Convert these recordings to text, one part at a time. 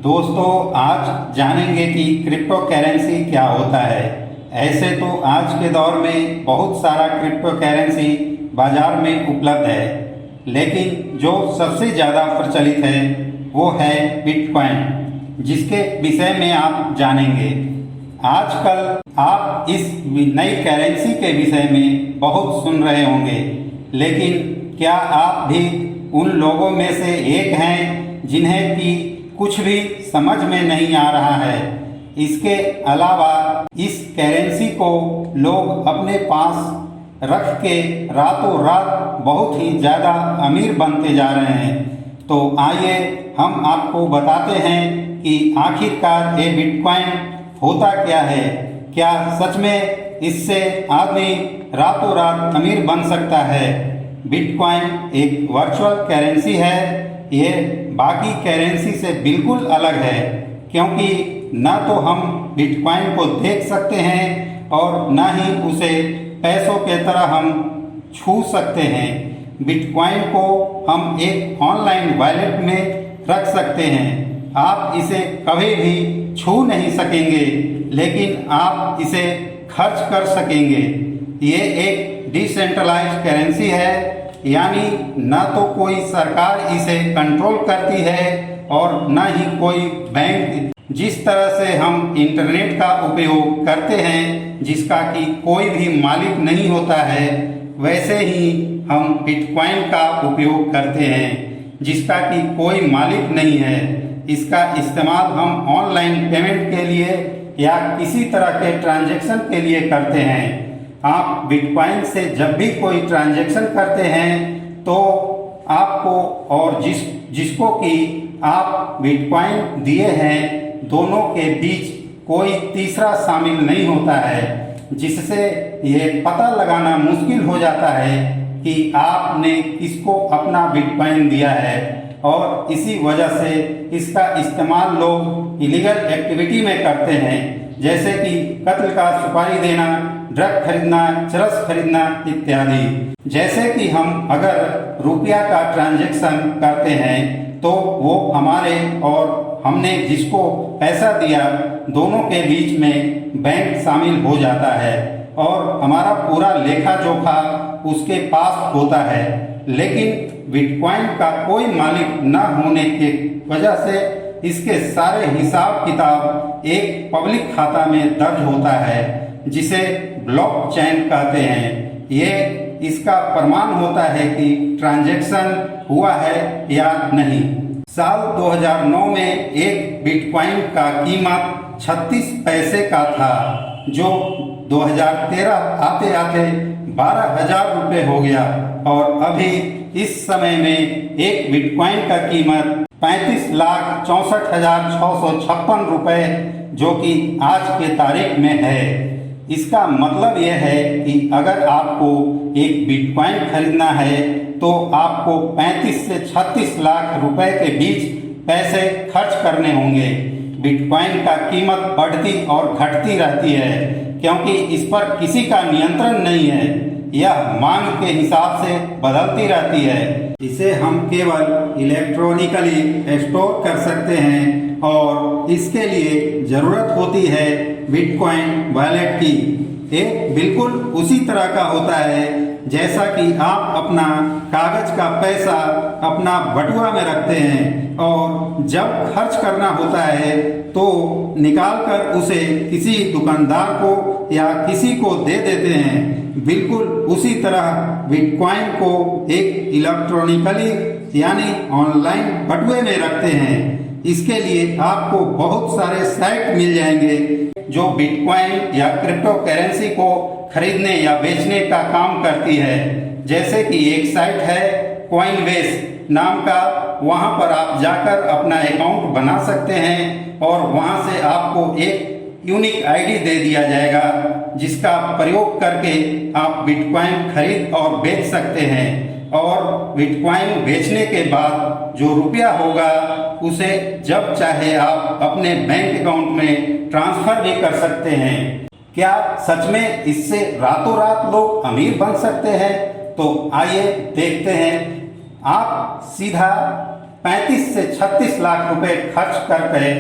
दोस्तों, आज जानेंगे कि क्रिप्टो करेंसी क्या होता है। ऐसे तो आज के दौर में बहुत सारा क्रिप्टो करेंसी बाजार में उपलब्ध है, लेकिन जो सबसे ज़्यादा प्रचलित है वो है बिटकॉइन, जिसके विषय में आप जानेंगे। आजकल आप इस नई करेंसी के विषय में बहुत सुन रहे होंगे, लेकिन क्या आप भी उन लोगों में से एक हैं जिन्हें कि कुछ भी समझ में नहीं आ रहा है। इसके अलावा इस करेंसी को लोग अपने पास रख के रातों रात बहुत ही ज़्यादा अमीर बनते जा रहे हैं। तो आइए हम आपको बताते हैं कि आखिरकार ये बिटकॉइन होता क्या है। क्या सच में इससे आदमी रातों रात अमीर बन सकता है? बिटकॉइन एक वर्चुअल करेंसी है। ये बाकी करेंसी से बिल्कुल अलग है, क्योंकि न तो हम बिटकॉइन को देख सकते हैं और न ही उसे पैसों के तरह हम छू सकते हैं। बिटकॉइन को हम एक ऑनलाइन वॉलेट में रख सकते हैं। आप इसे कभी भी छू नहीं सकेंगे, लेकिन आप इसे खर्च कर सकेंगे। ये एक डिसेंट्रलाइज्ड करेंसी है, यानी न तो कोई सरकार इसे कंट्रोल करती है और न ही कोई बैंक। जिस तरह से हम इंटरनेट का उपयोग करते हैं, जिसका कि कोई भी मालिक नहीं होता है, वैसे ही हम बिटकॉइन का उपयोग करते हैं, जिसका कि कोई मालिक नहीं है। इसका इस्तेमाल हम ऑनलाइन पेमेंट के लिए या किसी तरह के ट्रांजैक्शन के लिए करते हैं। आप बिटकॉइन से जब भी कोई ट्रांजैक्शन करते हैं तो आपको और जिसको कि आप बिटकॉइन दिए हैं, दोनों के बीच कोई तीसरा शामिल नहीं होता है, जिससे ये पता लगाना मुश्किल हो जाता है कि आपने किसको अपना बिटकॉइन दिया है। और इसी वजह से इसका इस्तेमाल लोग इलीगल एक्टिविटी में करते हैं, जैसे कि कत्ल का सुपारी देना, ड्रग खरीदना, चरस खरीदना इत्यादि। जैसे कि हम अगर रुपया का ट्रांजैक्शन करते हैं तो वो हमारे और हमने जिसको पैसा दिया, दोनों के बीच में बैंक शामिल हो जाता है और हमारा पूरा लेखा जोखा उसके पास होता है। लेकिन बिटकॉइन का कोई मालिक न होने के वजह से इसके सारे हिसाब किताब एक पब्लिक खाता में दर्ज होता है, जिसे ब्लॉकचेन कहते हैं। ये इसका प्रमाण होता है कि ट्रांजैक्शन हुआ है या नहीं। साल 2009 में एक बिटकॉइन का कीमत 36 पैसे का था, जो 2013 आते आते 12,000 रुपये हो गया और अभी इस समय में एक बिटकॉइन का कीमत 35,64,656 रुपये, जो कि आज के तारीख में है। इसका मतलब यह है कि अगर आपको एक बिटकॉइन खरीदना है तो आपको 35 से 36 लाख रुपए के बीच पैसे खर्च करने होंगे। बिटकॉइन का कीमत बढ़ती और घटती रहती है, क्योंकि इस पर किसी का नियंत्रण नहीं है। यह मांग के हिसाब से बदलती रहती है। इसे हम केवल इलेक्ट्रॉनिकली स्टोर कर सकते हैं और इसके लिए ज़रूरत होती है बिटकॉइन वॉलेट की। ये बिल्कुल उसी तरह का होता है जैसा कि आप अपना कागज का पैसा अपना बटुआ में रखते हैं और जब खर्च करना होता है तो निकाल कर उसे किसी दुकानदार को या किसी को दे देते हैं। बिल्कुल उसी तरह बिटकॉइन को एक इलेक्ट्रॉनिकली यानी ऑनलाइन बटुए में रखते हैं। इसके लिए आपको बहुत सारे साइट मिल जाएंगे जो बिटकॉइन या क्रिप्टो करेंसी को खरीदने या बेचने का काम करती है। जैसे कि एक साइट है कॉइनबेस नाम का, वहां पर आप जाकर अपना अकाउंट बना सकते हैं और वहां से आपको एक यूनिक आईडी दे दिया जाएगा, जिसका प्रयोग करके आप बिटकॉइन खरीद और बेच सकते हैं। और बिटकॉइन बेचने के बाद जो रुपया होगा उसे जब चाहे आप अपने बैंक अकाउंट में ट्रांसफर भी कर सकते हैं। क्या सच में इससे रातों रात लोग अमीर बन सकते हैं? तो आइए देखते हैं। आप सीधा 35 से 36 लाख रुपए खर्च करके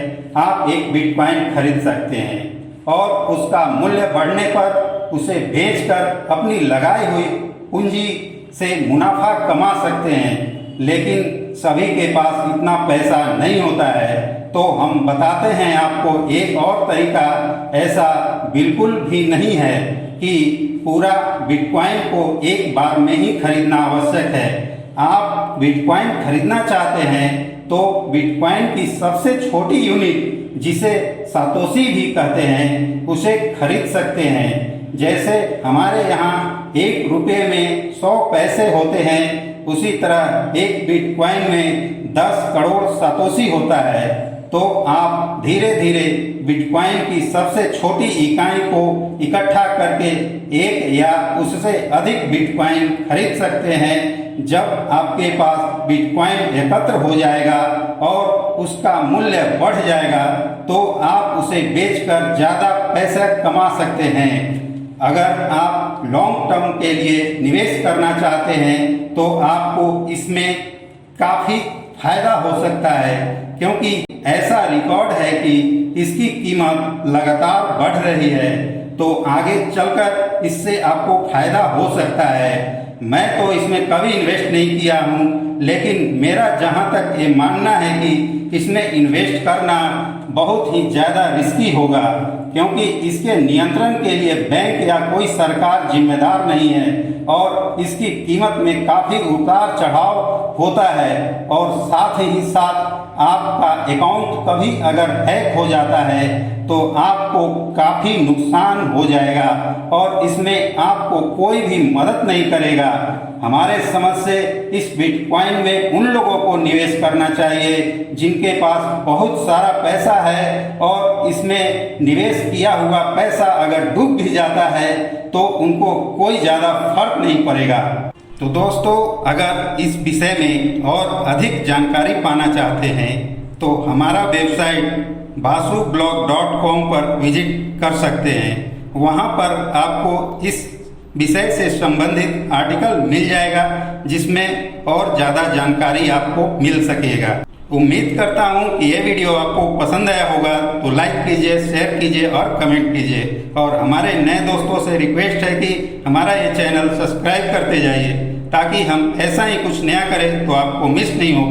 आप एक बिटकॉइन खरीद सकते हैं और उसका मूल्य बढ़ने पर उसे बेचकर अपनी लगाई हुई पूंजी से मुनाफा कमा सकते हैं। लेकिन सभी के पास इतना पैसा नहीं होता है, तो हम बताते हैं आपको एक और तरीका। ऐसा बिल्कुल भी नहीं है कि पूरा बिटकॉइन को एक बार में ही खरीदना आवश्यक है। आप बिटकॉइन खरीदना चाहते हैं तो बिटकॉइन की सबसे छोटी यूनिट, जिसे सातोशी भी कहते हैं, उसे खरीद सकते हैं। जैसे हमारे यहाँ 1 रुपये में 100 पैसे होते हैं, उसी तरह एक बिटकॉइन में 10 करोड़ सातोशी होता है। तो आप धीरे धीरे बिटकॉइन की सबसे छोटी इकाई को इकट्ठा करके एक या उससे अधिक बिटकॉइन खरीद सकते हैं। जब आपके पास बिटकॉइन एकत्र हो जाएगा और उसका मूल्य बढ़ जाएगा तो आप उसे बेचकर ज़्यादा पैसा कमा सकते हैं। अगर आप लॉन्ग टर्म के लिए निवेश करना चाहते हैं तो आपको इसमें काफ़ी फायदा हो सकता है, क्योंकि ऐसा रिकॉर्ड है कि इसकी कीमत लगातार बढ़ रही है। तो आगे चलकर इससे आपको फायदा हो सकता है। मैं तो इसमें कभी इन्वेस्ट नहीं किया हूँ, लेकिन मेरा जहाँ तक ये मानना है कि इसमें इन्वेस्ट करना बहुत ही ज़्यादा रिस्की होगा, क्योंकि इसके नियंत्रण के लिए बैंक या कोई सरकार जिम्मेदार नहीं है और इसकी कीमत में काफ़ी उतार चढ़ाव होता है। और साथ ही साथ आपका अकाउंट कभी अगर हैक हो जाता है तो आपको काफ़ी नुकसान हो जाएगा और इसमें आपको कोई भी मदद नहीं करेगा। हमारे समझ से इस बिटकॉइन में उन लोगों को निवेश करना चाहिए जिनके पास बहुत सारा पैसा है और इसमें निवेश किया हुआ पैसा अगर डूब भी जाता है तो उनको कोई ज़्यादा फर्क नहीं पड़ेगा। तो दोस्तों, अगर इस विषय में और अधिक जानकारी पाना चाहते हैं तो हमारा वेबसाइट basublog.com पर विजिट कर सकते हैं। वहाँ पर आपको इस विषय से संबंधित आर्टिकल मिल जाएगा, जिसमें और ज़्यादा जानकारी आपको मिल सकेगा। उम्मीद करता हूँ कि यह वीडियो आपको पसंद आया होगा, तो लाइक कीजिए, शेयर कीजिए और कमेंट कीजिए। और हमारे नए दोस्तों से रिक्वेस्ट है कि हमारा ये चैनल सब्सक्राइब करते जाइए, ताकि हम ऐसा ही कुछ नया करें तो आपको मिस नहीं हो पाए।